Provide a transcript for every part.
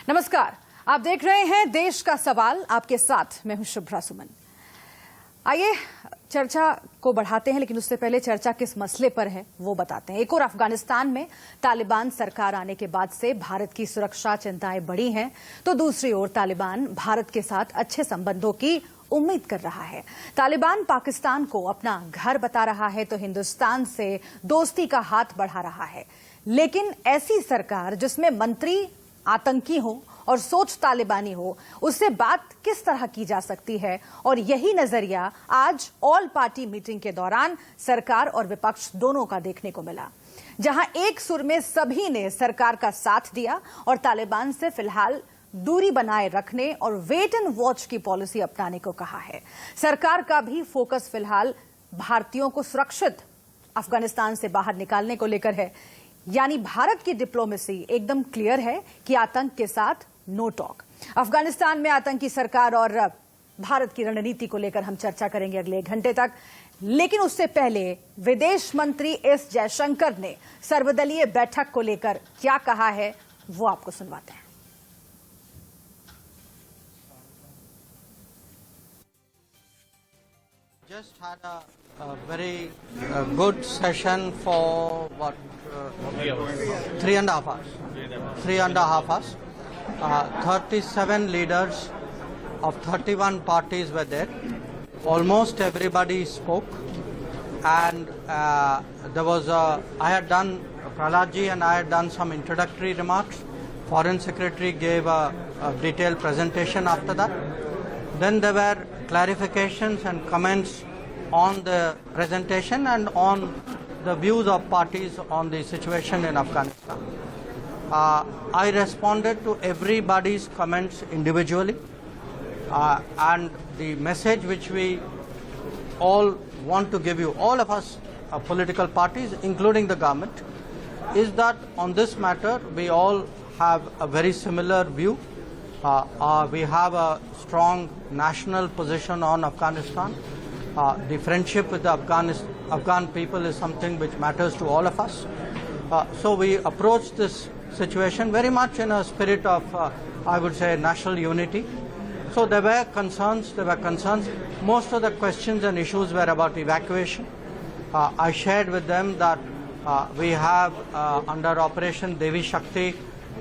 नमस्कार, आप देख रहे हैं देश का सवाल। आपके साथ मैं हूं शुभ्रा सुमन। आइए चर्चा को बढ़ाते हैं, लेकिन उससे पहले चर्चा किस मसले पर है वो बताते हैं। एक और अफगानिस्तान में तालिबान सरकार आने के बाद से भारत की सुरक्षा चिंताएं बढ़ी हैं, तो दूसरी ओर तालिबान भारत के साथ अच्छे संबंधों की उम्मीद कर रहा है। तालिबान पाकिस्तान को अपना घर बता रहा है तो हिंदुस्तान से दोस्ती का हाथ बढ़ा रहा है। लेकिन ऐसी सरकार जिसमें मंत्री आतंकी हो और सोच तालिबानी हो, उससे बात किस तरह की जा सकती है? और यही नजरिया आज ऑल पार्टी मीटिंग के दौरान सरकार और विपक्ष दोनों का देखने को मिला, जहां एक सुर में सभी ने सरकार का साथ दिया और तालिबान से फिलहाल दूरी बनाए रखने और वेट एंड वॉच की पॉलिसी अपनाने को कहा है। सरकार का भी फोकस फिलहाल भारतीयों को सुरक्षित अफगानिस्तान से बाहर निकालने को लेकर है। यानी भारत की डिप्लोमेसी एकदम क्लियर है कि आतंक के साथ नो टॉक। अफगानिस्तान में आतंकी सरकार और भारत की रणनीति को लेकर हम चर्चा करेंगे अगले 1 घंटे तक। लेकिन उससे पहले विदेश मंत्री एस जयशंकर ने सर्वदलीय बैठक को लेकर क्या कहा है वो आपको सुनवाते हैं। Just had a very good session for what 3.5 hours. 3.5 hours. 37 leaders of 31 parties were there. Almost everybody spoke, and there was I had done Praladji and I had done some introductory remarks. Foreign Secretary gave a detailed presentation after that. Then there were clarifications and comments on the presentation and on the views of parties on the situation in Afghanistan. I responded to everybody's comments individually, and the message which we all want to give you, all of us political parties, including the government, is that on this matter we all have a very similar view. We have a strong national position on Afghanistan. The friendship with the Afghan people is something which matters to all of us. So we approach this situation very much in a spirit of, I would say, national unity. So there were concerns. Most of the questions and issues were about evacuation. I shared with them that we have under Operation Devi Shakti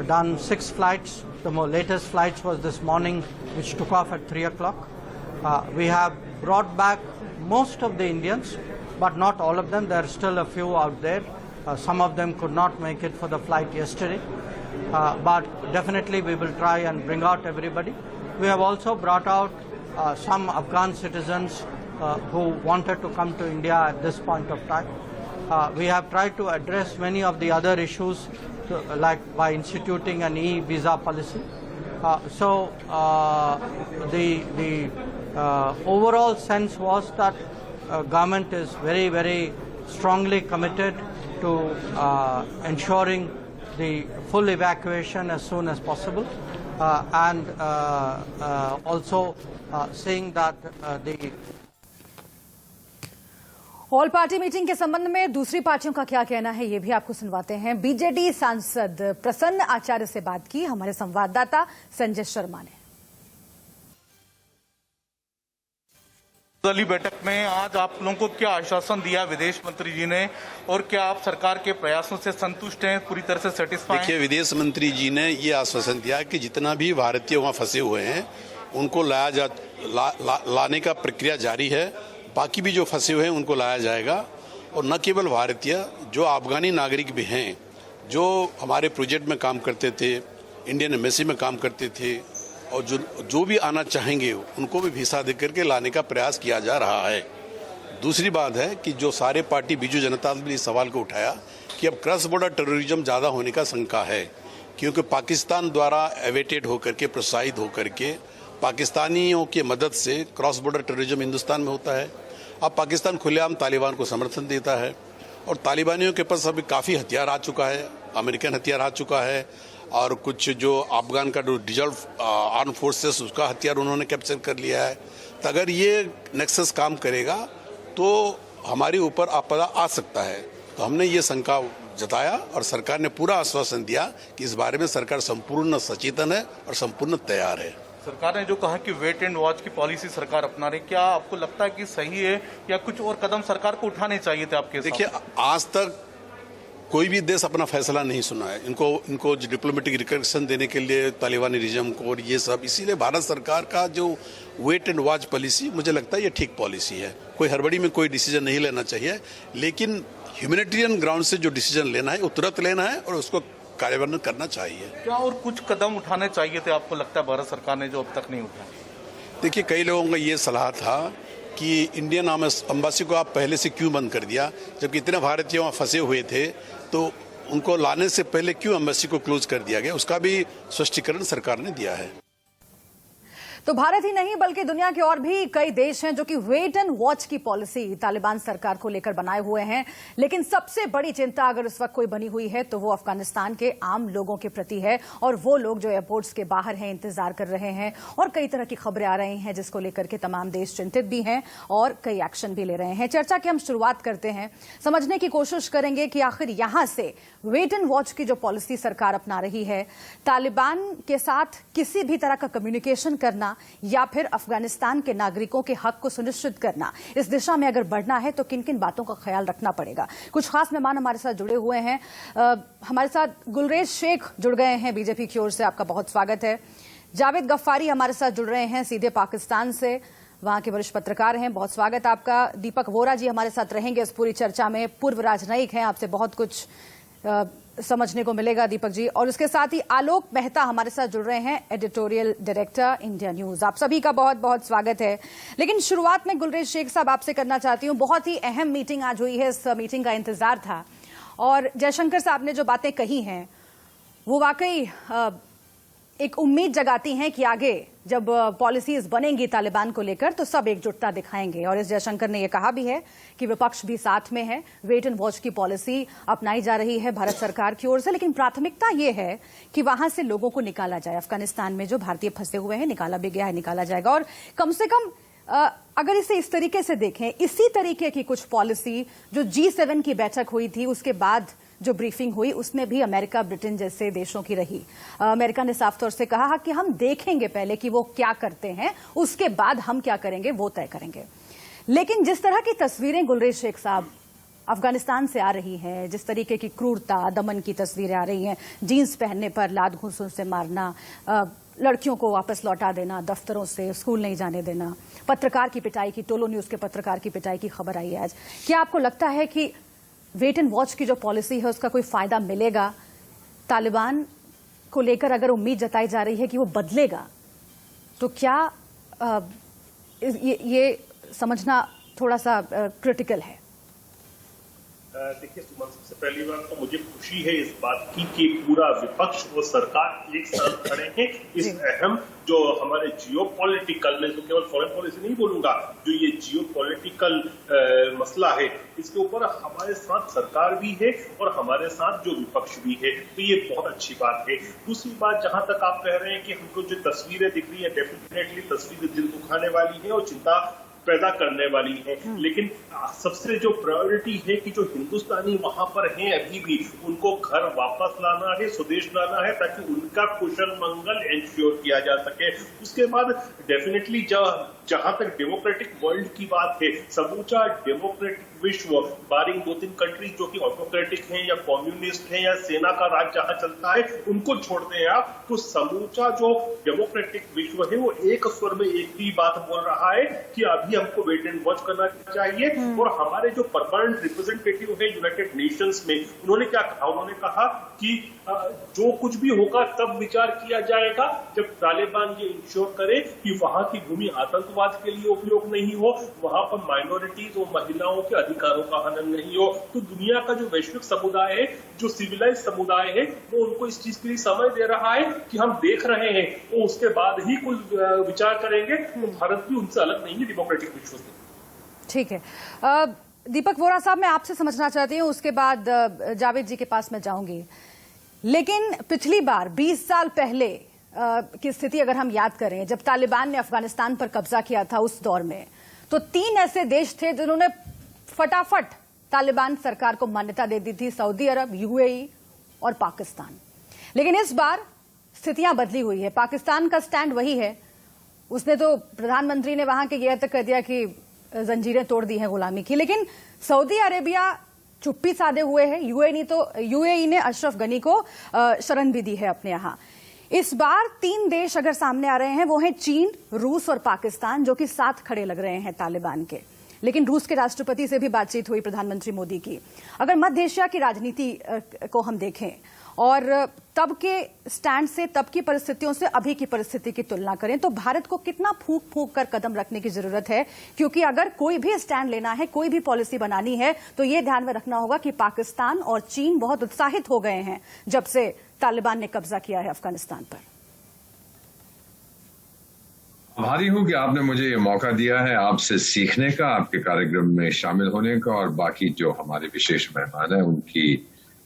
done 6 flights. The latest flights was this morning, which took off at 3 o'clock. We have brought back most of the Indians, but not all of them. There are still a few out there. Some of them could not make it for the flight yesterday. But definitely we will try and bring out everybody. We have also brought out some Afghan citizens who wanted to come to India at this point of time. We have tried to address many of the other issues, like by instituting an e-visa policy. So the overall sense was that government is very, very strongly committed to ensuring the full evacuation as soon as possible, and also saying that the all party meeting के संबंध में दूसरी पार्टियों का क्या कहना है ये भी आपको सुनवाते हैं। बीजेडी सांसद प्रसन्न आचार्य से बात की हमारे संवाददाता संजय शर्मा ने। दलीय बैठक में आज आप लोगों को क्या आश्वासन दिया विदेश मंत्री जी ने, और क्या आप सरकार के प्रयासों से संतुष्ट हैं, पूरी तरह से सेटिस्फाई? देखिए, विदेश मंत्री जी ने ये आश्वासन दिया कि जितना भी भारतीय वहाँ फंसे हुए हैं उनको लाने का प्रक्रिया जारी है। बाकी भी जो फंसे हुए हैं उनको लाया जाएगा, और न केवल भारतीय, जो अफगानी नागरिक भी हैं, जो हमारे प्रोजेक्ट में काम करते थे, इंडियन एम्बेसी में काम करते थे, और जो भी आना चाहेंगे उनको भी वीसा दे करके लाने का प्रयास किया जा रहा है। दूसरी बात है कि जो सारे पार्टी बीजू जनता दल ने इस सवाल को उठाया कि अब क्रॉस बॉर्डर टेररिज्म ज़्यादा होने का शंका है, क्योंकि पाकिस्तान द्वारा एवेटेड होकर के, प्रोत्साहित होकर के, पाकिस्तानियों की मदद से क्रॉस बॉर्डर टेररिज्म हिंदुस्तान में होता है। अब पाकिस्तान खुलेआम तालिबान को समर्थन देता है, और तालिबानियों के पास अभी काफ़ी हथियार आ चुका है, अमेरिकन हथियार आ चुका है, और कुछ जो अफगान का जो रिजर्व आर्म फोर्सेस उसका हथियार उन्होंने कैप्चर कर लिया है। तो अगर ये नेक्सस काम करेगा तो हमारे ऊपर आपदा आ सकता है। तो हमने ये शंका जताया और सरकार ने पूरा आश्वासन दिया कि इस बारे में सरकार संपूर्ण सचेतन है और संपूर्ण तैयार है। सरकार ने जो कहा कि वेट एंड वॉच की पॉलिसी सरकार अपना रही, क्या आपको लगता है कि सही है या कुछ और कदम सरकार को उठाने चाहिए थे आपके? देखिए, आज तक कोई भी देश अपना फैसला नहीं सुना है। इनको डिप्लोमेटिक रिकग्निशन देने के लिए तालिबानी रिजम को और ये सब, इसीलिए भारत सरकार का जो वेट एंड वॉच पॉलिसी, मुझे लगता है ये ठीक पॉलिसी है। कोई हड़बड़ी में कोई डिसीजन नहीं लेना चाहिए, लेकिन ह्यूमैनिटेरियन ग्राउंड से जो डिसीजन लेना है वो तुरंत लेना है और उसको कार्यान्वयन करना चाहिए। क्या और कुछ कदम उठाने चाहिए थे आपको लगता है भारत सरकार ने जो अब तक नहीं उठाए? देखिए, कई लोगों का ये सलाह था कि इंडियन एम्बेसी को आप पहले से क्यों बंद कर दिया, जबकि इतने भारतीय वहाँ फंसे हुए थे, तो उनको लाने से पहले क्यों एम्बेसी को क्लोज कर दिया गया, उसका भी स्पष्टीकरण सरकार ने दिया है। तो भारत ही नहीं बल्कि दुनिया के और भी कई देश हैं जो कि वेट एंड वॉच की पॉलिसी तालिबान सरकार को लेकर बनाए हुए हैं, लेकिन सबसे बड़ी चिंता अगर इस वक्त कोई बनी हुई है तो वो अफगानिस्तान के आम लोगों के प्रति है, और वो लोग जो एयरपोर्ट्स के बाहर हैं, इंतजार कर रहे हैं, और कई तरह की खबरें आ रही हैं जिसको लेकर के तमाम देश चिंतित भी हैं और कई एक्शन भी ले रहे हैं। चर्चा की हम शुरुआत करते हैं, समझने की कोशिश करेंगे कि आखिर यहां से वेट एंड वॉच की जो पॉलिसी सरकार अपना रही है, तालिबान के साथ किसी भी तरह का कम्युनिकेशन करना या फिर अफगानिस्तान के नागरिकों के हक को सुनिश्चित करना, इस दिशा में अगर बढ़ना है तो किन किन बातों का ख्याल रखना पड़ेगा। कुछ खास मेहमान हमारे साथ जुड़े हुए हैं। हमारे साथ गुलरेज शेख जुड़ गए हैं बीजेपी की ओर से, आपका बहुत स्वागत है। जावेद गफ्फारी हमारे साथ जुड़ रहे हैं सीधे पाकिस्तान से, वहां के वरिष्ठ पत्रकार हैं, बहुत स्वागत आपका। दीपक वोरा जी हमारे साथ रहेंगे इस पूरी चर्चा में, पूर्व राजनयिक हैं, आपसे बहुत कुछ समझने को मिलेगा दीपक जी। और उसके साथ ही आलोक मेहता हमारे साथ जुड़ रहे हैं, एडिटोरियल डायरेक्टर इंडिया न्यूज। आप सभी का बहुत बहुत स्वागत है। लेकिन शुरुआत में गुलरेज शेख साहब आपसे करना चाहती हूं, बहुत ही अहम मीटिंग आज हुई है, इस मीटिंग का इंतजार था, और जयशंकर साहब ने जो बातें कही हैं वो वाकई एक उम्मीद जगाती हैं कि आगे जब पॉलिसीज बनेंगी तालिबान को लेकर तो सब एकजुटता दिखाएंगे। और इस जयशंकर ने यह कहा भी है कि विपक्ष भी साथ में है, वेट एंड वॉच की पॉलिसी अपनाई जा रही है भारत सरकार की ओर से, लेकिन प्राथमिकता यह है कि वहां से लोगों को निकाला जाए। अफगानिस्तान में जो भारतीय फंसे हुए हैं, निकाला भी गया है, निकाला जाएगा। और कम से कम अगर इसे इस तरीके से देखें, इसी तरीके की कुछ पॉलिसी जो G7 की बैठक हुई थी उसके बाद जो ब्रीफिंग हुई उसमें भी अमेरिका, ब्रिटेन जैसे देशों की रही। अमेरिका ने साफ तौर से कहा कि हम देखेंगे पहले कि वो क्या करते हैं, उसके बाद हम क्या करेंगे वो तय करेंगे। लेकिन जिस तरह की तस्वीरें गुलरेज शेख साहब अफगानिस्तान से आ रही हैं, जिस तरीके की क्रूरता, दमन की तस्वीरें आ रही हैं, जीन्स पहनने पर लात घूंसों से मारना, लड़कियों को वापस लौटा देना, दफ्तरों से स्कूल नहीं जाने देना, पत्रकार की पिटाई की, टोलो न्यूज के पत्रकार की पिटाई की खबर आई है आज। क्या आपको लगता है कि वेट एंड वॉच की जो पॉलिसी है उसका कोई फायदा मिलेगा? तालिबान को लेकर अगर उम्मीद जताई जा रही है कि वो बदलेगा, तो क्या ये समझना थोड़ा सा क्रिटिकल है? देखिए सुमन, सबसे पहली बात तो मुझे खुशी है इस बात की कि पूरा विपक्ष और सरकार एक साथ खड़े हैं इस अहम जो हमारे जियोपॉलिटिकल, मैं तो केवल फॉरेन पॉलिसी नहीं बोलूंगा, जो ये जियोपॉलिटिकल मसला है, इसके ऊपर हमारे साथ सरकार भी है और हमारे साथ जो विपक्ष भी है, तो ये बहुत अच्छी बात है। दूसरी बात, जहां तक आप कह रहे हैं कि हमको जो तस्वीरें दिख रही है, डेफिनेटली तस्वीरें दिल दुखाने वाली है और चिंता पैदा करने वाली है, लेकिन सबसे जो प्रायोरिटी है कि जो हिंदुस्तानी वहां पर हैं अभी भी, उनको घर वापस लाना है, स्वदेश लाना है, ताकि उनका कुशल मंगल एंश्योर किया जा सके। उसके बाद डेफिनेटली जहां तक डेमोक्रेटिक वर्ल्ड की बात है, समूचा डेमोक्रेटिक विश्व, बारिंग 2-3 कंट्री जो कि ऑटोक्रेटिक हैं या कम्युनिस्ट हैं या सेना का राज जहां चलता है, उनको छोड़ते हैं आप, तो समूचा जो डेमोक्रेटिक विश्व है वो एक स्वर में एक ही बात बोल रहा है कि अभी हमको वेट एंड वॉच करना चाहिए। और हमारे जो परमानेंट रिप्रेजेंटेटिव है यूनाइटेड नेशंस में, उन्होंने क्या कहा? उन्होंने कहा कि जो कुछ भी होगा तब विचार किया जाएगा जब तालिबान ये इंश्योर करे कि वहां की भूमि आतंकवाद के लिए उपयोग नहीं हो, वहां पर माइनॉरिटीज और महिलाओं के अधिकारों का हनन नहीं हो। तो दुनिया का जो वैश्विक समुदाय है, जो सिविलाइज समुदाय है, वो उनको इस चीज के लिए समय दे रहा है कि हम देख रहे हैं, वो उसके बाद ही कुछ विचार करेंगे। तो भारत भी उनसे अलग नहीं है डेमोक्रेटिक विश्व से। ठीक है, दीपक वोरा साहब, मैं आपसे समझना चाहती हूँ, उसके बाद जावेद जी के पास मैं जाऊंगी। लेकिन पिछली बार 20 साल पहले की स्थिति अगर हम याद करें, जब तालिबान ने अफगानिस्तान पर कब्जा किया था, उस दौर में तो 3 ऐसे देश थे जिन्होंने फटाफट तालिबान सरकार को मान्यता दे दी थी सऊदी अरब, यूएई और पाकिस्तान। लेकिन इस बार स्थितियां बदली हुई है। पाकिस्तान का स्टैंड वही है। उसने तो, प्रधानमंत्री ने वहां के यह तक कह दिया कि जंजीरें तोड़ दी हैं गुलामी की। लेकिन सऊदी अरेबिया चुप्पी साधे हुए है। यूएई ने अशरफ गनी को शरण भी दी है अपने यहां। इस बार 3 देश अगर सामने आ रहे हैं, वो हैं चीन, रूस और पाकिस्तान, जो कि साथ खड़े लग रहे हैं तालिबान के। लेकिन रूस के राष्ट्रपति से भी बातचीत हुई प्रधानमंत्री मोदी की। अगर मध्य एशिया की राजनीति को हम देखें और तब के स्टैंड से, तब की परिस्थितियों से अभी की परिस्थिति की तुलना करें, तो भारत को कितना फूंक फूंक कर कदम रखने की जरूरत है। क्योंकि अगर कोई भी स्टैंड लेना है, कोई भी पॉलिसी बनानी है, तो ये ध्यान में रखना होगा कि पाकिस्तान और चीन बहुत उत्साहित हो गए हैं जब से तालिबान ने कब्जा किया है अफगानिस्तान पर। आभारी हूं कि आपने मुझे ये मौका दिया है आपसे सीखने का, आपके कार्यक्रम में शामिल होने का और बाकी जो हमारे विशेष मेहमान हैं उनकी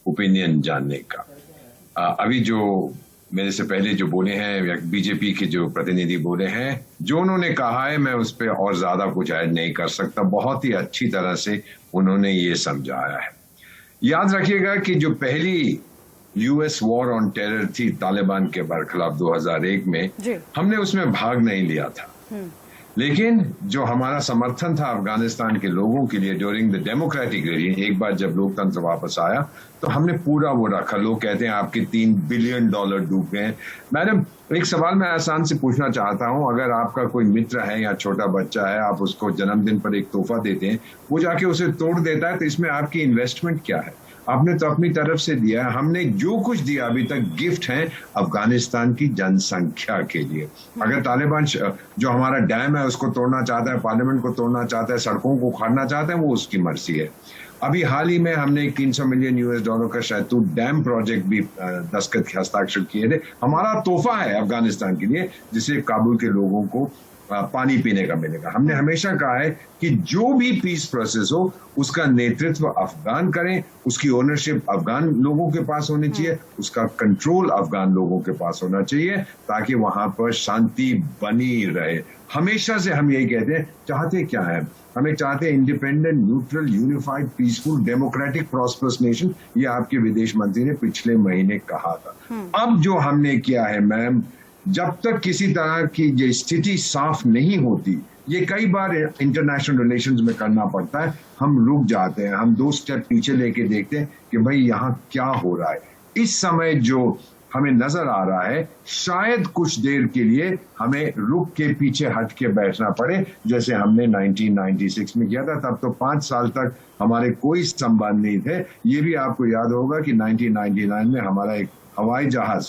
ओपिनियन जानने का। अभी जो मेरे से पहले जो बोले हैं या बीजेपी के जो प्रतिनिधि बोले हैं, जो उन्होंने कहा है मैं उस पर और ज्यादा कुछ ऐड नहीं कर सकता। बहुत ही अच्छी तरह से उन्होंने ये समझाया है। याद रखिएगा कि जो पहली यूएस वॉर ऑन टेरर थी तालिबान के बरखिलाफ 2001 में, हमने उसमें भाग नहीं लिया था। लेकिन जो हमारा समर्थन था अफगानिस्तान के लोगों के लिए ड्यूरिंग द डेमोक्रेटिक रेजिम, एक बार जब लोकतंत्र वापस आया तो हमने पूरा वो रखा। लोग कहते हैं आपके $3 बिलियन डूब गए हैं। मैडम, एक सवाल मैं आसान से पूछना चाहता हूं, अगर आपका कोई मित्र है या छोटा बच्चा है, आप उसको जन्मदिन पर एक तोहफा देते हैं, वो जाके उसे तोड़ देता है, तो इसमें आपकी इन्वेस्टमेंट क्या है? आपने तो अपनी तरफ से दिया है। हमने जो कुछ दिया अभी तक गिफ्ट है अफगानिस्तान की जनसंख्या के लिए। अगर तालिबान जो हमारा डैम है उसको तोड़ना चाहता है, पार्लियामेंट को तोड़ना चाहता है, सड़कों को उखाड़ना चाहता है, वो उसकी मर्जी है। अभी हाल ही में हमने $300 मिलियन का शहतूत डैम प्रोजेक्ट भी दस्तखत के हस्ताक्षर किए थे। हमारा तोहफा है अफगानिस्तान के लिए, जिससे काबुल के लोगों को पानी पीने का मिलेगा। हमने हमेशा कहा है कि जो भी पीस प्रोसेस हो उसका नेतृत्व अफगान करें, उसकी ओनरशिप अफगान लोगों के पास होनी चाहिए, उसका कंट्रोल अफगान लोगों के पास होना चाहिए, ताकि वहां पर शांति बनी रहे। हमेशा से हम यही कहते हैं। चाहते क्या है? हमें चाहते हैं independent, neutral, unified, peaceful, democratic, prosperous nation. ये आपके विदेश मंत्री ने पिछले महीने कहा था। अब जो हमने किया है मैम, जब तक किसी तरह की ये स्थिति साफ नहीं होती, ये कई बार इंटरनेशनल रिलेशंस में करना पड़ता है, हम रुक जाते हैं, हम 2 स्टेप पीछे लेके देखते हैं कि भाई यहाँ क्या हो रहा है। इस समय जो हमें नजर आ रहा है, शायद कुछ देर के लिए हमें रुक के पीछे हट के बैठना पड़े, जैसे हमने 1996 में किया था। तब तो 5 साल तक हमारे कोई संबंध नहीं थे। ये भी आपको याद होगा कि 1999 में हमारा एक हवाई जहाज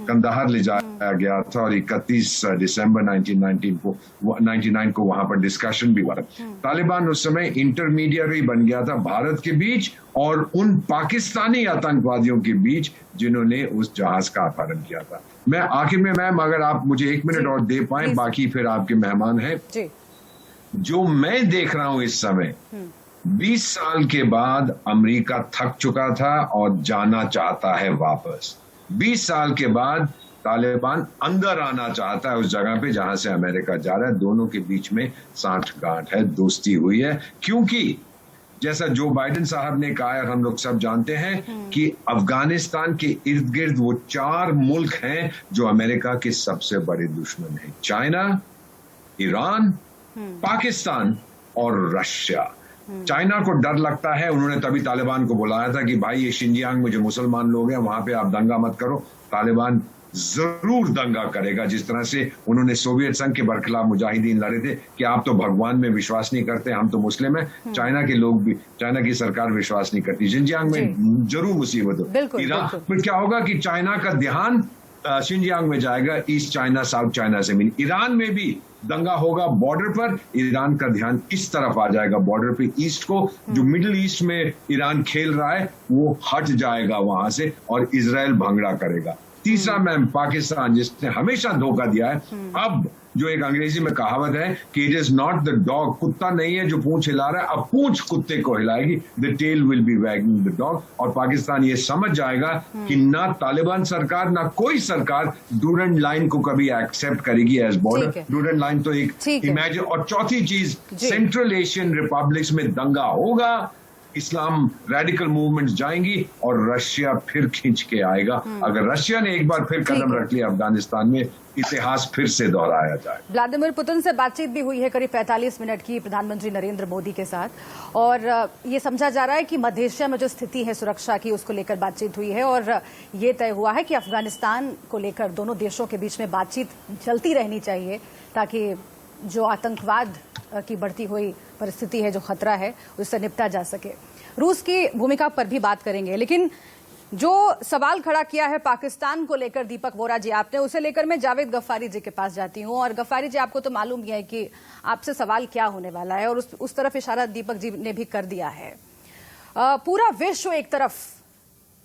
कंदाहार ले जाया गया था और 31 दिसंबर 1999 को वहां पर डिस्कशन भी हुआ था। तालिबान उस समय इंटरमीडियरी बन गया था भारत के बीच और उन पाकिस्तानी आतंकवादियों के बीच जिन्होंने उस जहाज का अपहरण किया था। मैं आखिर में मैम, अगर आप मुझे 1 मिनट और दे पाए, बाकी फिर आपके मेहमान हैं। जो मैं देख रहा हूं इस समय, 20 साल के बाद अमेरिका थक चुका था और जाना चाहता है वापस। 20 साल के बाद तालिबान अंदर आना चाहता है उस जगह पे जहां से अमेरिका जा रहा है। दोनों के बीच में साठगांठ है, दोस्ती हुई है। क्योंकि जैसा जो बाइडेन साहब ने कहा है, हम लोग सब जानते हैं कि अफगानिस्तान के इर्द गिर्द वो 4 मुल्क हैं जो अमेरिका के सबसे बड़े दुश्मन हैं: चाइना, ईरान, पाकिस्तान और रशिया। चाइना को डर लगता है, उन्होंने तभी तालिबान को बुलाया था कि भाई ये शिंजियांग में जो मुसलमान लोग हैं वहां पे आप दंगा मत करो। तालिबान जरूर दंगा करेगा, जिस तरह से उन्होंने सोवियत संघ के बरखिलाफ मुजाहिदीन लड़े थे कि आप तो भगवान में विश्वास नहीं करते, हम तो मुस्लिम हैं। चाइना के लोग भी, चाइना की सरकार विश्वास नहीं करती। शिंजियांग में जरूर मुसीबत हो। ईरान फिर क्या होगा कि चाइना का ध्यान शिंजियांग में जाएगा, ईस्ट चाइना, साउथ चाइना से मिल। ईरान में भी दंगा होगा बॉर्डर पर, ईरान का ध्यान इस तरफ आ जाएगा बॉर्डर पे, ईस्ट को। जो मिडिल ईस्ट में ईरान खेल रहा है वो हट जाएगा वहां से और इजराइल भंगड़ा करेगा। तीसरा मैम, पाकिस्तान जिसने हमेशा धोखा दिया है, अब जो एक अंग्रेजी में कहावत है कि it is not the dog, कुत्ता नहीं है जो पूंछ हिला रहा है, अब पूंछ कुत्ते को हिलाएगी, the tail will be wagging the dog. और पाकिस्तान ये समझ जाएगा कि ना तालिबान सरकार, ना कोई सरकार डूरंड लाइन को कभी एक्सेप्ट करेगी एज बॉर्डर। डूरंड लाइन तो एक इमेजिन। और चौथी चीज, सेंट्रल एशियन रिपब्लिक्स में दंगा होगा, इस्लाम रेडिकल मूवमेंट्स जाएंगी और रशिया फिर खींच के आएगा। अगर रशिया ने एक बार फिर कदम रख लिया अफगानिस्तान में, इतिहास फिर से दोहराया जाए। व्लादिमीर पुतिन से बातचीत भी हुई है करीब 45 मिनट की प्रधानमंत्री नरेंद्र मोदी के साथ, और ये समझा जा रहा है कि मध्य एशिया में जो स्थिति है सुरक्षा की, उसको लेकर बातचीत हुई है और ये तय हुआ है कि अफगानिस्तान को लेकर दोनों देशों के बीच में बातचीत चलती रहनी चाहिए, ताकि जो आतंकवाद की बढ़ती हुई परिस्थिति है, जो खतरा है, उससे निपटा जा सके। रूस की भूमिका पर भी बात करेंगे, लेकिन जो सवाल खड़ा किया है पाकिस्तान को लेकर दीपक वोरा जी आपने, उसे लेकर मैं जावेद गफ्फारी जी के पास जाती हूं। और गफ्फारी जी, आपको तो मालूम ही है कि आपसे सवाल क्या होने वाला है, और उस तरफ इशारा दीपक जी ने भी कर दिया है। पूरा विश्व एक तरफ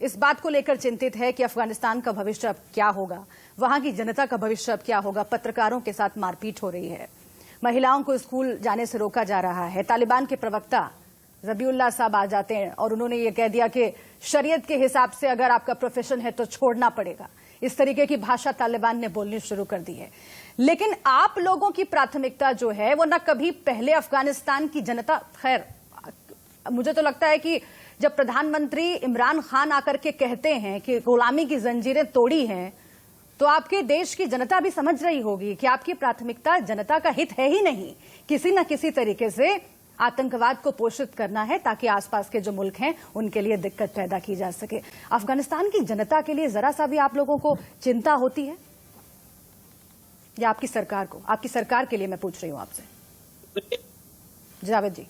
इस बात को लेकर चिंतित है कि अफगानिस्तान का भविष्य अब क्या होगा, वहां की जनता का भविष्य अब क्या होगा। पत्रकारों के साथ मारपीट हो रही है, महिलाओं को स्कूल जाने से रोका जा रहा है। तालिबान के प्रवक्ता ज़बीउल्लाह साहब आ जाते हैं और उन्होंने ये कह दिया कि शरीयत के हिसाब से अगर आपका प्रोफेशन है तो छोड़ना पड़ेगा। इस तरीके की भाषा तालिबान ने बोलनी शुरू कर दी है। लेकिन आप लोगों की प्राथमिकता जो है वो न कभी पहले अफगानिस्तान की जनता, खैर मुझे तो लगता है कि जब प्रधानमंत्री इमरान खान आकर के कहते हैं कि गुलामी की जंजीरें तोड़ी हैं, तो आपके देश की जनता भी समझ रही होगी कि आपकी प्राथमिकता जनता का हित है ही नहीं, किसी न किसी तरीके से आतंकवाद को पोषित करना है, ताकि आसपास के जो मुल्क हैं उनके लिए दिक्कत पैदा की जा सके। अफगानिस्तान की जनता के लिए जरा सा भी आप लोगों को चिंता होती है, या आपकी सरकार को? आपकी सरकार के लिए मैं पूछ रही हूं आपसे, जावेद जी।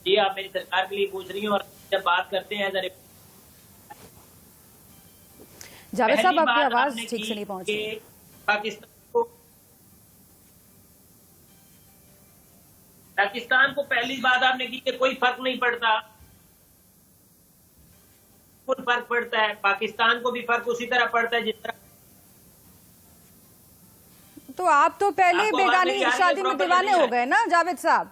जी, आप मेरी सरकार के लिए पूछ रही हूँ। और जब बात करते हैं जावेद साहब, आपकी आवाज ठीक से नहीं पहुंच रही। पाकिस्तान को पहली बात आपने की कि कोई फर्क नहीं पड़ता, कुछ फर्क पड़ता है। पाकिस्तान को भी फर्क उसी तरह पड़ता है जिस तरह। तो आप तो पहले बेगानी शादी में दीवाने हो गए ना जावेद साहब,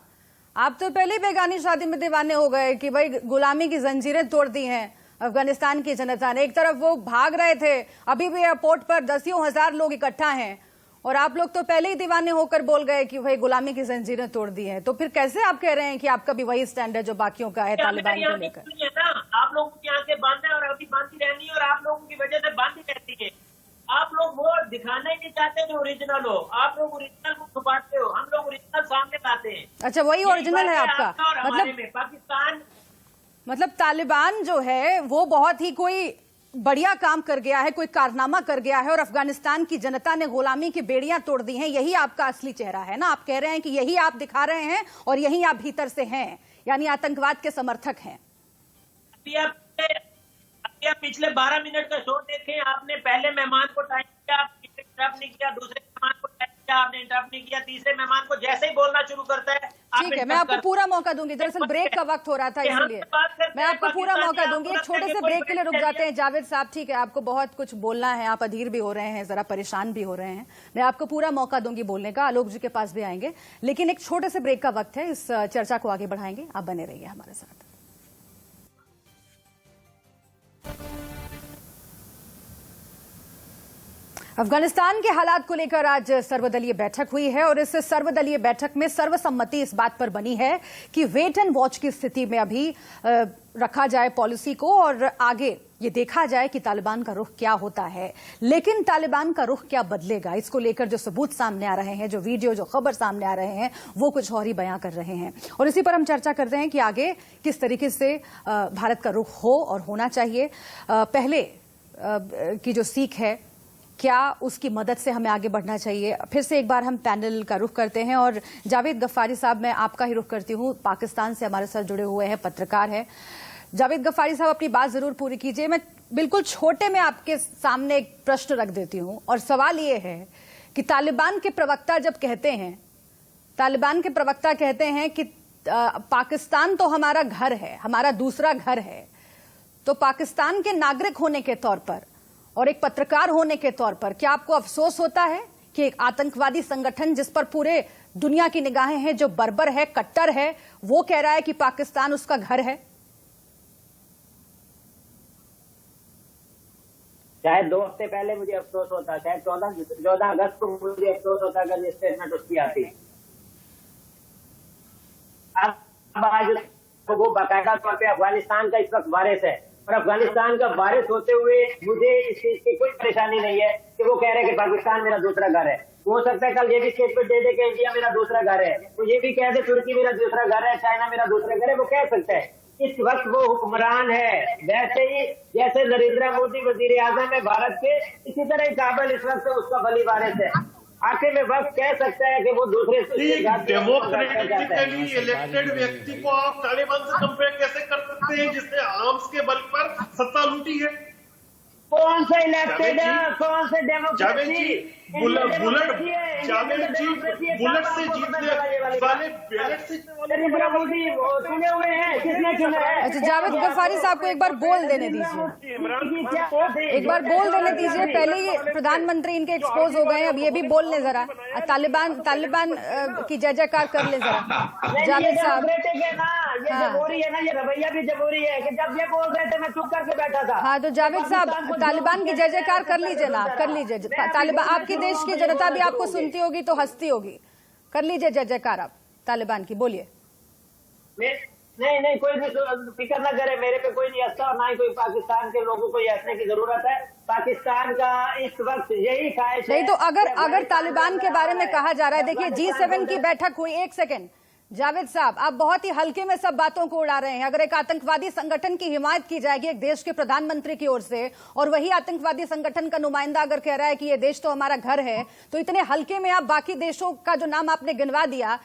आप तो पहले बेगानी शादी में दीवाने हो गए कि भाई गुलामी की जंजीरें तोड़ दी हैं अफगानिस्तान की जनता ने। एक तरफ वो भाग रहे थे, अभी भी एयरपोर्ट पर 10,000 लोग इकट्ठा हैं, और आप लोग तो पहले ही दीवाने होकर बोल गए कि भाई गुलामी की जंजीरें तोड़ दी हैं। तो फिर कैसे आप कह रहे हैं कि आपका भी वही स्टैंड है जो बाकियों का है तालिबान को लेकर? आप लोगों की आंखें बंद है और अभी बांधती रहनी है, और आप लोगों की वजह से बांधती रहती है। आप लोग वो दिखाना ही नहीं चाहते जो ओरिजिनल हो। आप लोग ओरिजिनल को छुपाते हो, हम लोग ओरिजिनल सामने लाते हैं। अच्छा, वही ओरिजिनल है आपका? मतलब पाकिस्तान, मतलब तालिबान जो है वो बहुत ही कोई बढ़िया काम कर गया है, कोई कारनामा कर गया है, और अफगानिस्तान की जनता ने गुलामी की बेड़ियां तोड़ दी हैं। यही आपका असली चेहरा है ना? आप कह रहे हैं कि यही आप दिखा रहे हैं और यही आप भीतर से हैं, यानी आतंकवाद के समर्थक हैं। अभी आप पिछले 12 मिनट का शो देखें। आपने पहले मेहमान को टाइम किया, आपने इंटरप्ट नहीं किया, दूसरे मेहमान को टाइम किया, आपने इंटरप्ट नहीं किया, तीसरे मेहमान को जैसे ही बोलना शुरू करता है। ठीक है, मैं आपको पूरा मौका दूंगी। दरअसल ब्रेक का वक्त हो रहा था, इसलिए मैं आपको पूरा मौका दूंगी। एक छोटे से ब्रेक के लिए रुक जाते हैं जावेद साहब, ठीक है? आपको बहुत कुछ बोलना है, आप अधीर भी हो रहे हैं, जरा परेशान भी हो रहे हैं। मैं आपको पूरा मौका दूंगी बोलने का, आलोक जी के पास भी आएंगे, लेकिन एक छोटे से ब्रेक का वक्त है। इस चर्चा को आगे बढ़ाएंगे, आप बने रहिए हमारे साथ। अफगानिस्तान के हालात को लेकर आज सर्वदलीय बैठक हुई है, और इस सर्वदलीय बैठक में सर्वसम्मति इस बात पर बनी है कि वेट एंड वॉच की स्थिति में अभी रखा जाए पॉलिसी को, और आगे ये देखा जाए कि तालिबान का रुख क्या होता है। लेकिन तालिबान का रुख क्या बदलेगा, इसको लेकर जो सबूत सामने आ रहे हैं, जो वीडियो, जो खबर सामने आ रहे हैं, वो कुछ और ही बयां कर रहे हैं। और इसी पर हम चर्चा करते हैं कि आगे किस तरीके से भारत का रुख हो और होना चाहिए। पहले की जो सीख है, क्या उसकी मदद से हमें आगे बढ़ना चाहिए? फिर से एक बार हम पैनल का रुख करते हैं, और जावेद गफ्फारी साहब, मैं आपका ही रुख करती हूं। पाकिस्तान से हमारे साथ जुड़े हुए हैं, पत्रकार हैं। जावेद गफ्फारी साहब, अपनी बात जरूर पूरी कीजिए। मैं बिल्कुल छोटे में आपके सामने एक प्रश्न रख देती हूं, और सवाल ये है कि तालिबान के प्रवक्ता जब कहते हैं, तालिबान के प्रवक्ता कहते हैं कि पाकिस्तान तो हमारा घर है, हमारा दूसरा घर है, तो पाकिस्तान के नागरिक होने के तौर पर और एक पत्रकार होने के तौर पर क्या आपको अफसोस होता है कि एक आतंकवादी संगठन जिस पर पूरे दुनिया की निगाहें हैं, जो बर्बर है, कट्टर है, वो कह रहा है कि पाकिस्तान उसका घर है? शायद 2 हफ्ते पहले मुझे अफसोस होता, शायद 14 अगस्त को मुझे अफसोस होता अगर ये स्टेटमेंट उसकी आती। अब आज तो वो बाकायदा तौर पे अफगानिस्तान का इस वक्त वारिस है, और अफगानिस्तान का वारिस होते हुए मुझे इस चीज की कोई परेशानी नहीं है कि वो कह रहे हैं कि पाकिस्तान मेरा दूसरा घर है। हो सकता है कल ये भी स्टेटमेंट दे दे कि इंडिया मेरा दूसरा घर है, तो ये भी कह दे तुर्की मेरा दूसरा घर है, चाइना मेरा दूसरा घर है, वो कह सकता है। इस वक्त वो हुक्मरान है, वैसे ही जैसे नरेंद्र मोदी वजीर आजम है भारत के, इसी तरह ही काबल इस वक्त उसका वली वारिस है। आखिर में वक्त कह सकता है कि वो दूसरे डेमोक्रेटिकली इलेक्टेड व्यक्ति को आप तालिबान से कंपेयर कैसे कर सकते हैं जिसने आर्म्स के बल पर सत्ता लूटी है? कौन सा इलेक्टेड है, कौन से डेमोक्रेसी? बुलेट से जीतने वाले बैलेट से नरेंद्र मोदी चुने हुए हैं, किसने चुने हैं? अच्छा जावेद गफ्फारी साहब को एक बार बोल देने दीजिए, एक बार बोल देने दीजिए। पहले ही प्रधानमंत्री इनके एक्सपोज हो गए हैं, अब ये भी बोल ले जरा, तालिबान की जय जयकार कर ले जरा जावेद साहब। ये जमहूरी है ना, ये रवैया भी जमहूरी है कि जब ये बोल रहे थे मैं चुप करके बैठा था। हाँ तो जावेद साहब तालिबान की जय जयकार कर लीजिए ना, कर लीजिए। तालिबान, आपकी देश की जनता भी आपको सुनती होगी तो हंसती होगी, कर लीजिए जय जयकार आप तालिबान की, बोलिए। नहीं कोई भी फिक्र ना करे, मेरे पे कोई नहीं हंसता और ना ही कोई पाकिस्तान के लोगों को हंसने की जरूरत है। पाकिस्तान का इस वक्त यही ख्वाहिश है। नहीं तो अगर तालिबान के बारे में कहा जा रहा है, देखिए G7 की बैठक हुई, एक सेकेंड जावेद साहब, आप बहुत ही हल्के में सब बातों को उड़ा रहे हैं। अगर एक आतंकवादी संगठन की हिमायत की जाएगी एक देश के प्रधानमंत्री की ओर से, और वही आतंकवादी संगठन का नुमाइंदा अगर कह रहा है कि ये देश तो हमारा घर है, तो इतने हल्के में आप बाकी देशों का जो नाम आपने गिनवा दिया,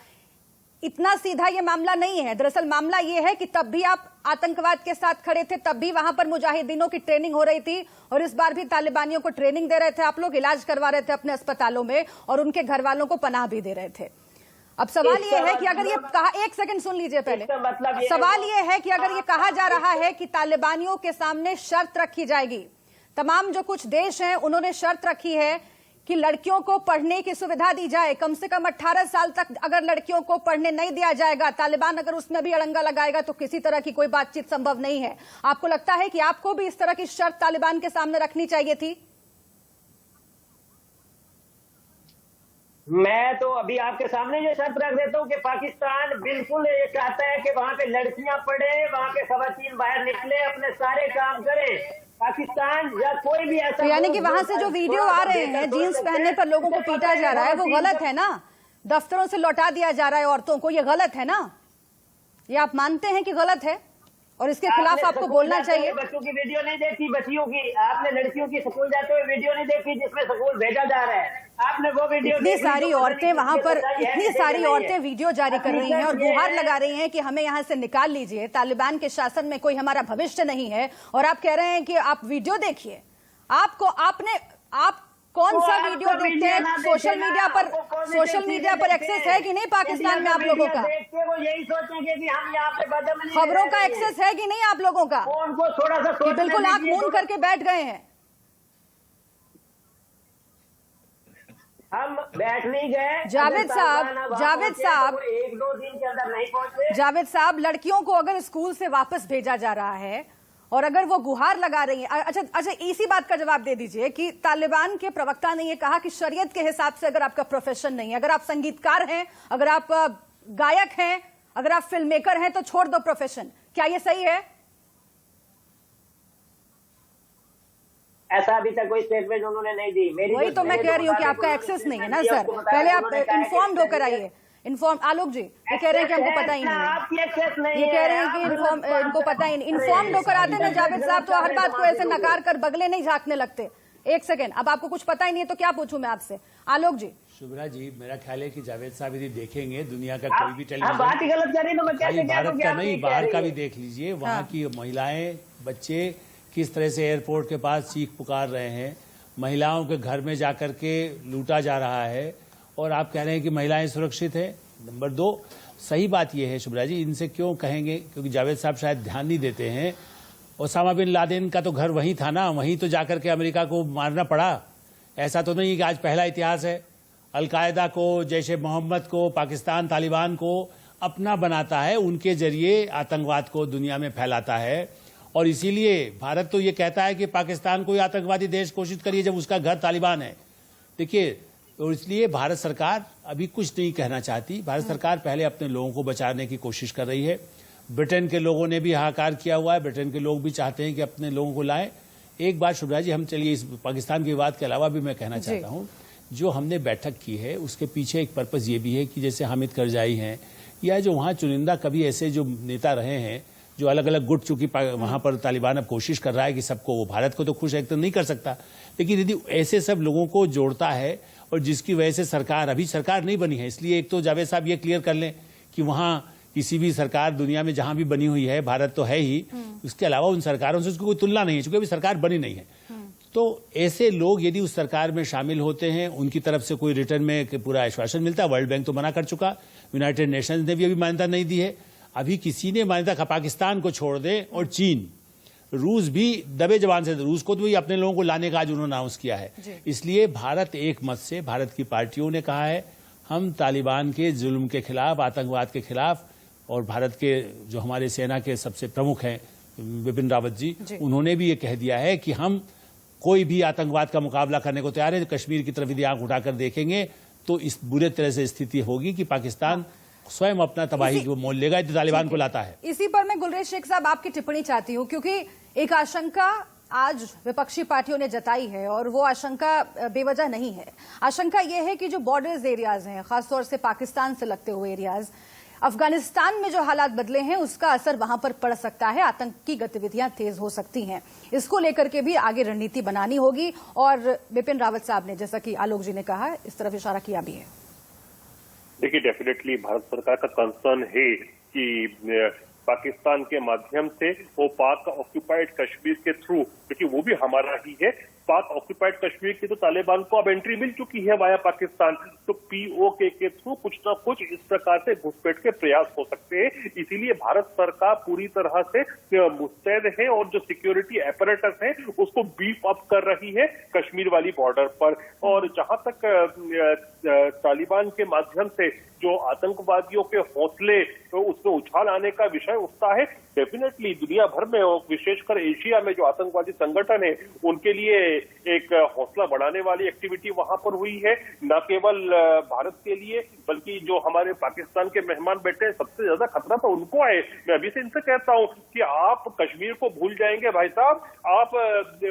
इतना सीधा ये मामला नहीं है। दरअसल मामला ये है कि तब भी आप आतंकवाद के साथ खड़े थे, तब भी वहां पर मुजाहिदीनों की ट्रेनिंग हो रही थी, और इस बार भी तालिबानियों को ट्रेनिंग दे रहे थे आप लोग, इलाज करवा रहे थे अपने अस्पतालों में, और उनके घर वालों को पनाह भी दे रहे थे। अब सवाल ये है कि अगर ये कहा, एक सेकंड सुन लीजिए पहले, सवाल ये है कि अगर ये कहा जा रहा है कि तालिबानियों के सामने शर्त रखी जाएगी, तमाम जो कुछ देश हैं उन्होंने शर्त रखी है कि लड़कियों को पढ़ने की सुविधा दी जाए, कम से कम 18 साल तक अगर लड़कियों को पढ़ने नहीं दिया जाएगा, तालिबान अगर उसमें भी अड़ंगा लगाएगा तो किसी तरह की कोई बातचीत संभव नहीं है। आपको लगता है कि आपको भी इस तरह की शर्त तालिबान के सामने रखनी चाहिए थी? मैं तो अभी आपके सामने ये शर्त रख देता हूँ कि पाकिस्तान बिल्कुल ये चाहता है कि वहाँ पे लड़कियां पढ़े, वहाँ पे खवातीन बाहर निकले, अपने सारे काम करें। पाकिस्तान या कोई भी ऐसा, यानी कि वहां से जो वीडियो आ रहे हैं जीन्स पहनने पर लोगों को पीटा जा रहा है, वो गलत है ना? दफ्तरों से लौटा दिया जा रहा है औरतों को, ये गलत है ना? ये आप मानते हैं कि गलत है और इसके खिलाफ आपको बोलना चाहिए? बच्चों की वीडियो नहीं देखी, बच्चियों की, आपने लड़कियों की स्कूल जाते हुए वीडियो नहीं देखी जिसमें स्कूल भेजा जा रहा है, आपने वो वीडियो? इतनी सारी औरतें वहां पर, इतनी सारी औरतें वीडियो जारी कर रही हैं और गुहार लगा रही हैं कि हमें यहां से निकाल लीजिए, तालिबान के शासन में कोई हमारा भविष्य नहीं है, और आप कह रहे हैं कि आप वीडियो देखिए। आप कौन सा वीडियो देखते हैं? सोशल मीडिया पर एक्सेस है कि नहीं पाकिस्तान में आप लोगों का? वो यही सोचेंगे कि हम यहाँ पे खबरों का एक्सेस है कि नहीं आप लोगों का? उनको थोड़ा सा बिल्कुल आंख मूंद करके बैठ गए हैं। हम बैठ नहीं गए। जावेद साहब, 1-2 दिन के अंदर नहीं पहुंचे। जावेद साहब, लड़कियों को अगर स्कूल से वापस भेजा जा रहा है और अगर वो गुहार लगा रही है, अच्छा इसी बात का जवाब दे दीजिए कि तालिबान के प्रवक्ता ने ये कहा कि शरीयत के हिसाब से अगर आपका प्रोफेशन नहीं है, अगर आप संगीतकार हैं, अगर आप गायक हैं, अगर आप फिल्म मेकर हैं, तो छोड़ दो प्रोफेशन। क्या ये सही है? ऐसा अभी तक कोई स्टेटमेंट उन्होंने नहीं दी। वही तो मैं कह रही हूँ कि आपका एक्सेस नहीं है ना सर। पहले आप इन्फॉर्म्ड होकर आइए। आलोक जी ये कह रहे हैं कि हमको पता ही नहीं है, ये कह रहे हैं कि इनको पता ही नहीं। इन्फॉर्म्ड होकर आते ना जावेद साहब तो हर बात को ऐसे नकार कर बगले नहीं झांकने लगते। एक सेकंड, अब आपको कुछ पता ही नहीं है तो क्या पूछूं मैं आपसे? आलोक जी। शुभ्रा जी, मेरा ख्याल है कि जावेद साहब यदि देखेंगे दुनिया का कोई भी टेलीविजन, बात ही गलत कर रही तो मैं कैसे भारत का नहीं बाहर का भी देख लीजिए, वहाँ की महिलाएं बच्चे किस तरह से एयरपोर्ट के पास चीख पुकार रहे हैं, महिलाओं के घर में जाकर के लूटा जा रहा है, और आप कह रहे हैं कि महिलाएं सुरक्षित है। नंबर 2, सही बात यह है शुभ्रा जी, इनसे क्यों कहेंगे, क्योंकि जावेद साहब शायद ध्यान नहीं देते हैं, ओसामा बिन लादेन का तो घर वहीं था ना, वहीं तो जाकर के अमेरिका को मारना पड़ा। ऐसा तो नहीं कि आज पहला इतिहास है। अलकायदा को, जैश ए मोहम्मद को, पाकिस्तान तालिबान को अपना बनाता है, उनके जरिए आतंकवाद को दुनिया में फैलाता है, और इसीलिए भारत तो ये कहता है कि पाकिस्तान को आतंकवादी देश घोषित करिए जब उसका घर तालिबान है। देखिए, तो इसलिए भारत सरकार अभी कुछ नहीं कहना चाहती। भारत सरकार पहले अपने लोगों को बचाने की कोशिश कर रही है। ब्रिटेन के लोगों ने भी हाहाकार किया हुआ है, ब्रिटेन के लोग भी चाहते हैं कि अपने लोगों को लाएं। एक बात शुभ्रा जी, हम चलिए इस पाकिस्तान के विवाद के अलावा भी मैं कहना चाहता हूं, जो हमने बैठक की है उसके पीछे एक पर्पज ये भी है कि जैसे हामिद करजाई हैं या जो वहां चुनिंदा कभी ऐसे जो नेता रहे हैं जो अलग अलग गुट, चूंकि वहां पर तालिबान अब कोशिश कर रहा है कि सबको, वो भारत को तो खुश एक तो नहीं कर सकता, लेकिन यदि ऐसे सब लोगों को जोड़ता है और जिसकी वजह से सरकार, अभी सरकार नहीं बनी है, इसलिए एक तो जावेद साहब ये क्लियर कर लें कि वहां किसी भी सरकार दुनिया में जहां भी बनी हुई है, भारत तो है ही, उसके अलावा उन सरकारों से उसकी कोई तुलना नहीं है, चूंकि अभी सरकार बनी नहीं है। तो ऐसे लोग यदि उस सरकार में शामिल होते हैं, उनकी तरफ से कोई रिटर्न में पूरा आश्वासन मिलता है, वर्ल्ड बैंक तो मना कर चुका, यूनाइटेड नेशंस ने भी अभी मान्यता नहीं दी है, अभी किसी ने मान्यता, पाकिस्तान को छोड़ दे और चीन, रूस भी दबे जबान से, रूस को तो भी अपने लोगों को लाने का आज उन्होंने अनाउंस किया है। इसलिए भारत एक मत से, भारत की पार्टियों ने कहा है हम तालिबान के जुल्म के खिलाफ, आतंकवाद के खिलाफ, और भारत के जो हमारे सेना के सबसे प्रमुख हैं बिपिन रावत जी, उन्होंने भी ये कह दिया है कि हम कोई भी आतंकवाद का मुकाबला करने को तैयार है। कश्मीर की तरफ यदि आंख उठाकर देखेंगे तो इस बुरे तरह से स्थिति होगी कि पाकिस्तान स्वयं अपना तबाही को मोल लेगा यदि तालिबान को लाता है। इसी पर मैं गुलरेज शेख साहब आपकी टिप्पणी चाहती हूं, क्योंकि एक आशंका आज विपक्षी पार्टियों ने जताई है और वो आशंका बेवजह नहीं है। आशंका ये है कि जो बॉर्डर्स एरियाज हैं, खासतौर से पाकिस्तान से लगते हुए एरियाज, अफगानिस्तान में जो हालात बदले हैं उसका असर वहां पर पड़ सकता है, आतंकी गतिविधियां तेज हो सकती हैं। इसको लेकर के भी आगे रणनीति बनानी होगी और बिपिन रावत साहब ने, जैसा कि आलोक जी ने कहा, इस तरफ इशारा किया भी है। देखिए, डेफिनेटली भारत सरकार का कंसर्न है कि पाकिस्तान के माध्यम से वो पाक ऑक्यूपाइड कश्मीर के थ्रू, क्योंकि वो भी हमारा ही है, पाक ऑक्यूपाइड कश्मीर की तो तालिबान को अब एंट्री मिल चुकी है वाया पाकिस्तान, तो पीओके के थ्रू कुछ ना कुछ इस प्रकार से घुसपैठ के प्रयास हो सकते हैं। इसीलिए भारत सरकार पूरी तरह से मुस्तैद है और जो सिक्योरिटी एपरेटस है उसको बीफ अप कर रही है कश्मीर वाली बॉर्डर पर। और जहां तक तालिबान के माध्यम से जो आतंकवादियों के हौसले तो उसमें उछाल आने का विषय उठता है, डेफिनेटली दुनिया भर में, विशेषकर एशिया में जो आतंकवादी संगठन है उनके लिए एक हौसला बढ़ाने वाली एक्टिविटी वहां पर हुई है। न केवल भारत के लिए बल्कि जो हमारे पाकिस्तान के मेहमान बैठे हैं, सबसे ज्यादा खतरा तो उनको है। मैं अभी से इनसे कहता हूं कि आप कश्मीर को भूल जाएंगे भाई साहब, आप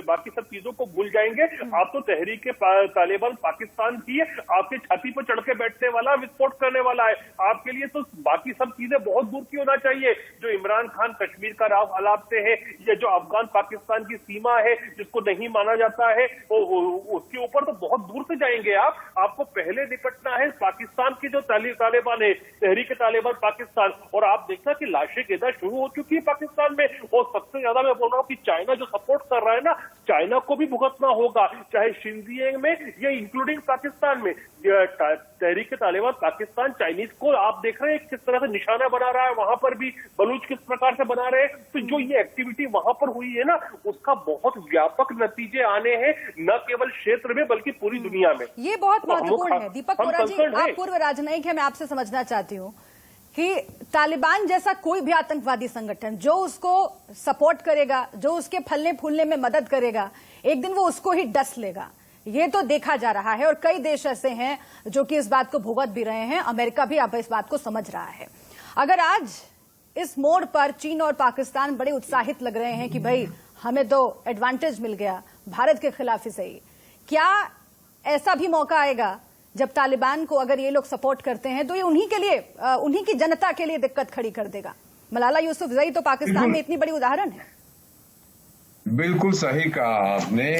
बाकी सब चीजों को भूल जाएंगे, आप तो तहरीक तालिबान पाकिस्तान भी है, आपके छाती पर चढ़ के बैठने वाला, विस्फोट करने वाला है। आपके लिए तो बाकी सब चीजें बहुत दूर की होना चाहिए। जो इमरान खान कश्मीर का राव अलापते हैं, या जो अफगान पाकिस्तान की सीमा है जिसको नहीं माना जाता है, उसके ऊपर तो बहुत दूर से जाएंगे आप। आपको पहले निपटना है पाकिस्तान की जो तालिबान है, तहरीक तालिबान पाकिस्तान। और आप देखना कि लाशें गिरना शुरू हो चुकी है पाकिस्तान में। और सबसे ज्यादा मैं बोल रहा हूँ कि चाइना जो सपोर्ट कर रहा है ना, चाइना को भी भुगतना होगा, चाहे शिंजियांग में या इंक्लूडिंग पाकिस्तान में। तहरीक तालिबान पाकिस्तान चाइनीज को आप देख रहे हैं किस तरह से निशाना बना रहा है, वहां पर भी बलूच किस प्रकार से बना रहे हैं। तो जो ये एक्टिविटी वहां पर हुई है ना, उसका बहुत व्यापक नतीजे आने हैं, न केवल क्षेत्र में बल्कि पूरी दुनिया में। ये बहुत महत्वपूर्ण है। दीपक बोरा जी, आप पूर्व राजनयिक हैं, मैं आपसे समझना चाहती हूँ कि तालिबान जैसा कोई भी आतंकवादी संगठन जो उसको सपोर्ट करेगा, जो उसके फलने फूलने में मदद करेगा, एक दिन वो उसको ही डस लेगा। ये तो देखा जा रहा है और कई देश ऐसे हैं जो कि इस बात को भुगत भी रहे हैं। अमेरिका भी अब इस बात को समझ रहा है। अगर आज इस मोड़ पर चीन और पाकिस्तान बड़े उत्साहित लग रहे हैं कि भाई हमें तो एडवांटेज मिल गया भारत के खिलाफ ही सही, क्या ऐसा भी मौका आएगा जब तालिबान को अगर ये लोग सपोर्ट करते हैं तो ये उन्हीं के लिए, उन्हीं की जनता के लिए दिक्कत खड़ी कर देगा? मलाला यूसुफजई तो पाकिस्तान में इतनी बड़ी उदाहरण है। बिल्कुल सही कहा आपने।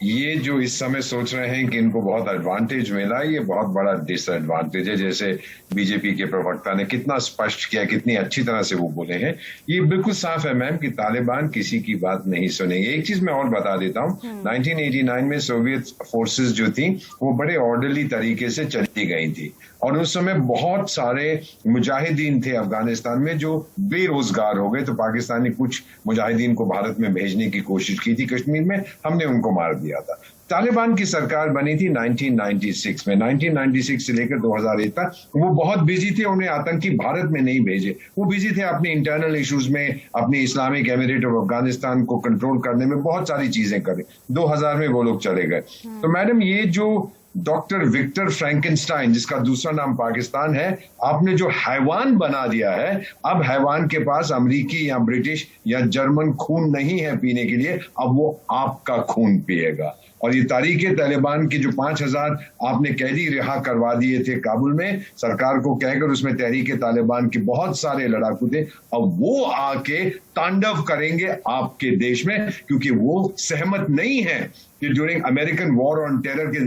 ये जो इस समय सोच रहे हैं कि इनको बहुत एडवांटेज मिला, ये बहुत बड़ा डिसएडवांटेज है। जैसे बीजेपी के प्रवक्ता ने कितना स्पष्ट किया, कितनी अच्छी तरह से वो बोले हैं, ये बिल्कुल साफ है मैम कि तालिबान किसी की बात नहीं सुनेंगे। एक चीज मैं और बता देता हूँ, 1989 में सोवियत फोर्सेस जो थी वो बड़े ऑर्डरली तरीके से चली गई थी और उस समय बहुत सारे मुजाहिदीन थे अफगानिस्तान में जो बेरोजगार हो गए, तो पाकिस्तान ने कुछ मुजाहिदीन को भारत में भेजने की कोशिश की थी कश्मीर में, हमने उनको मार दिया था। तालिबान की सरकार बनी थी 1996 में। 1996 से लेकर 2001 तक वो बहुत बिजी थे, उन्हें आतंकी भारत में नहीं भेजे, वो बिजी थे अपने इंटरनल इश्यूज में, अपनी इस्लामिक एमिरेट ऑफ अफगानिस्तान को कंट्रोल करने में, बहुत सारी चीजें करें। 2000 में वो लोग चले गए। तो मैडम ये जो डॉक्टर विक्टर फ्रैंकेनस्टाइन, जिसका दूसरा नाम पाकिस्तान है, आपने जो हैवान बना दिया है, अब हैवान के पास अमेरिकी या ब्रिटिश या जर्मन खून नहीं है पीने के लिए, अब वो आपका खून पिएगा। और ये तारीखे तालिबान के जो 5000 आपने कैदी रिहा करवा दिए थे काबुल में, सरकार को कहकर, उसमें तहरीके तालिबान के बहुत सारे लड़ाकू थे, अब वो आके तांडव करेंगे आपके देश में, क्योंकि वो सहमत नहीं है कि during American war on terror के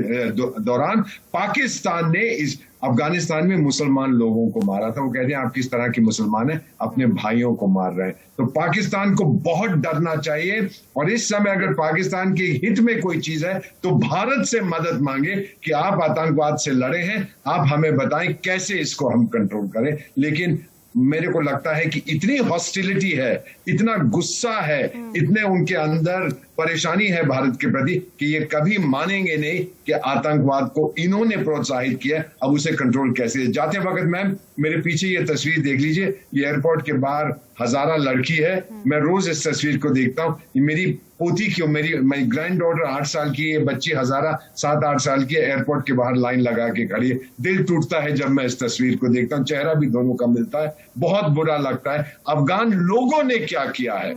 दौरान पाकिस्तान ने इस अफगानिस्तान में मुसलमान लोगों को मारा था। वो कहते हैं आप किस तरह के मुसलमान हैं, अपने भाइयों को मार रहे हैं। तो पाकिस्तान को बहुत डरना चाहिए, और इस समय अगर पाकिस्तान के हित में कोई चीज है तो भारत से मदद मांगे कि आप आतंकवाद से लड़े हैं, आप हमें बताएं कैसे इसको हम कंट्रोल करें। लेकिन मेरे को लगता है कि इतनी हॉस्टिलिटी है, इतना गुस्सा है, इतने उनके अंदर परेशानी है भारत के प्रति कि ये कभी मानेंगे नहीं कि आतंकवाद को इन्होंने प्रोत्साहित किया। अब उसे कंट्रोल कैसे। जाते वक्त मैम मेरे पीछे ये तस्वीर देख लीजिए, ये एयरपोर्ट के बाहर हजारा लड़की है, मैं रोज इस तस्वीर को देखता हूँ। ये मेरी पोती की, मेरी ग्रैंड डॉटर 8 साल की, ये बच्ची हजारा 7-8 साल की, एयरपोर्ट के बाहर लाइन लगा के खड़ी है। दिल टूटता है जब मैं इस तस्वीर को देखता हूँ, चेहरा भी दोनों का मिलता है, बहुत बुरा लगता है। अफगान लोगों ने क्या किया है,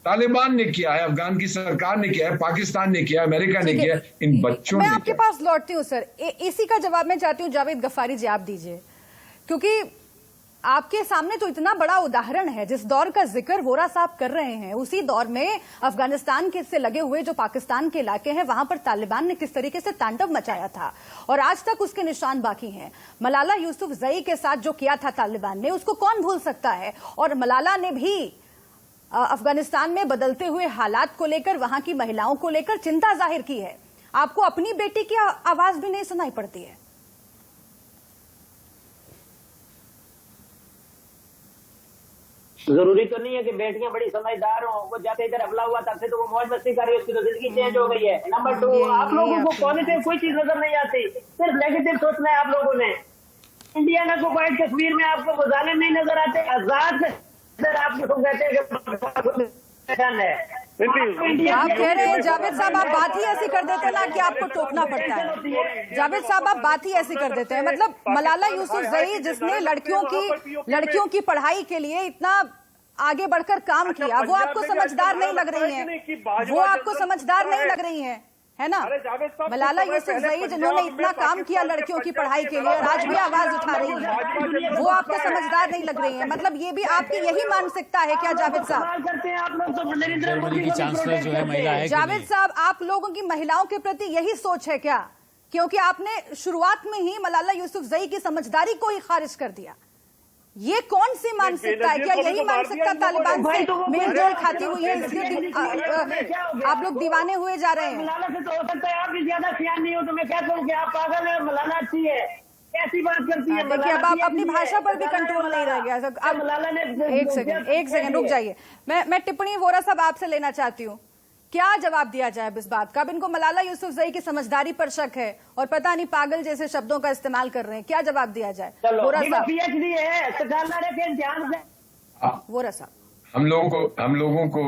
तालिबान ने किया है, अफगान की सरकार ने किया है, पाकिस्तान ने किया है, अमेरिका ने किया है, इन बच्चों ने। मैं आपके पास लौटती हूँ सर, इसी का जवाब मैं चाहती हूँ जावेद गफ्फारी जी आप दीजिए, क्योंकि आपके सामने तो इतना बड़ा उदाहरण है। जिस दौर का जिक्र वोरा साहब कर रहे हैं, उसी दौर में अफगानिस्तान के से लगे हुए जो पाकिस्तान के इलाके हैं, वहां पर तालिबान ने किस तरीके से तांडव मचाया था, और आज तक उसके निशान बाकी हैं। मलाला यूसुफजई के साथ जो किया था तालिबान ने, उसको कौन भूल सकता है। और मलाला ने भी अफगानिस्तान में बदलते हुए हालात को लेकर, वहां की महिलाओं को लेकर चिंता जाहिर की है। आपको अपनी बेटी की आवाज भी नहीं सुनाई पड़ती है। जरूरी तो नहीं है कि बेटियां बड़ी समझदार हों। वो जाते इधर हमला हुआ तब से तो वो मौज मस्ती कर रही है, उसकी तो जिंदगी चेंज हो गई है। नंबर 2, आप लोगों को पॉजिटिव कोई चीज नजर नहीं आती, सिर्फ नेगेटिव सोचना है आप लोगों ने। इंडिया को कोई कश्मीर में आपको मुजालिम नहीं नजर आते, आजाद आपको कहते हैं आप कह रहे हैं जावेद साहब, आप बात ही ऐसी कर देते हैं ना कि आपको टोकना पड़ता है। जावेद साहब आप बात ही ऐसी कर देते हैं, मतलब मलाला यूसुफजई जिसने लड़कियों की पढ़ाई के लिए इतना आगे बढ़कर काम किया, वो आपको समझदार नहीं लग रही हैं, वो आपको समझदार नहीं लग रही हैं, है ना। मलाला यूसुफजई जिन्होंने इतना काम किया लड़कियों की पढ़ाई के लिए और आज भी आवाज उठा रही है, वो आपको समझदार नहीं लग रही है। मतलब ये भी आपकी यही मानसिकता है क्या जावेद साहब? जर्मनी की चांसलर जो है महिला है। जावेद साहब आप लोगों की महिलाओं के प्रति यही सोच है क्या? क्योंकि आपने शुरुआत में ही मलाला यूसुफजई की समझदारी को ही खारिज कर दिया। ये कौन सी मानसिकता है? क्या यही मानसिकता तालिबान से मेल जोल खाती हुई है, इसलिए आप लोग दीवाने हुए जा रहे हैं? मलाला से तो हो सकता है आप भी ज्यादा सियान नहीं हो, तो मैं क्या कहूँ कि आप पागल है, मलाला अच्छी है, कैसी बात करती है। देखिए अब आप अपनी भाषा पर भी कंट्रोल नहीं रह गया। अब मलाला ने एक सेकंड रुक जाइए, मैं टिप्पणी वोरा साहब आपसे लेना चाहती हूँ। क्या जवाब दिया जाए इस बात का? अब इनको मलाला यूसुफजई की समझदारी पर शक है और पता नहीं पागल जैसे शब्दों का इस्तेमाल कर रहे हैं, क्या जवाब दिया जाए? वोरा साहब, पीएचडी है, ध्यान से वोरा साहब, हम लोगों को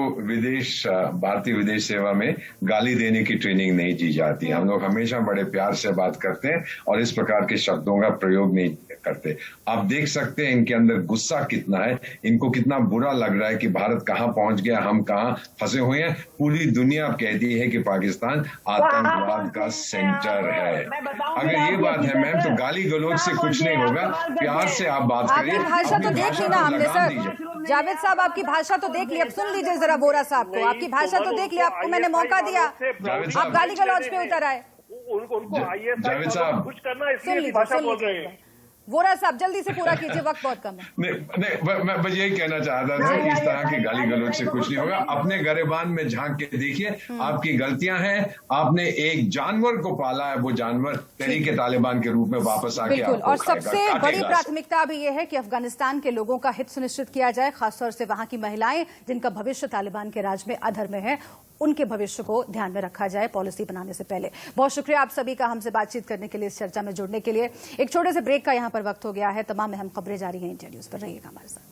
भारतीय विदेश सेवा में गाली देने की ट्रेनिंग नहीं दी जाती। हम लोग हमेशा बड़े प्यार से बात करते हैं और इस प्रकार के शब्दों का प्रयोग नहीं करते। आप देख सकते हैं इनके अंदर गुस्सा कितना है, इनको कितना बुरा लग रहा है कि भारत कहां पहुंच गया, हम कहां फंसे हुए हैं। पूरी दुनिया कहती है कि पाकिस्तान आतंकवाद का सेंटर है। अगर ये बात है मैम, तो गाली गलौज से कुछ नहीं होगा, प्यार से आप बात करिए। आपकी भाषा तो देख ली ना हमने सर। जावेद साहब आपकी भाषा तो देख ली, अब सुन लीजिए जरा वोरा साहब को। आपकी भाषा तो देख ली, आपको मैंने मौका दिया, आप गाली गलौज पे उतर आए। जावेद साहब कुछ करना, इसलिए ऐसी भाषा बोल रहे हैं। वोरा साहब जल्दी से पूरा कीजिए, वक्त बहुत कम है। नहीं, मैं बस यही कहना चाहता था कि इस तरह की गाली गलौज से कुछ नहीं होगा। अपने गरेबान में झांक के देखिए, आपकी गलतियां हैं। आपने एक जानवर को पाला है, वो जानवर तहरीके तालिबान के रूप में वापस आके बिल्कुल। और सबसे बड़ी प्राथमिकता भी यह है कि अफगानिस्तान के लोगों का हित सुनिश्चित किया जाए, खासतौर से वहां की महिलाएं जिनका भविष्य तालिबान के राज में अधर में है, उनके भविष्य को ध्यान में रखा जाए पॉलिसी बनाने से पहले। बहुत शुक्रिया आप सभी का हमसे बातचीत करने के लिए, इस चर्चा में जुड़ने के लिए। एक छोटे से ब्रेक का यहां पर वक्त हो गया है। तमाम अहम खबरें जारी हैं इंडिया न्यूज पर, रहिएगा हमारे साथ।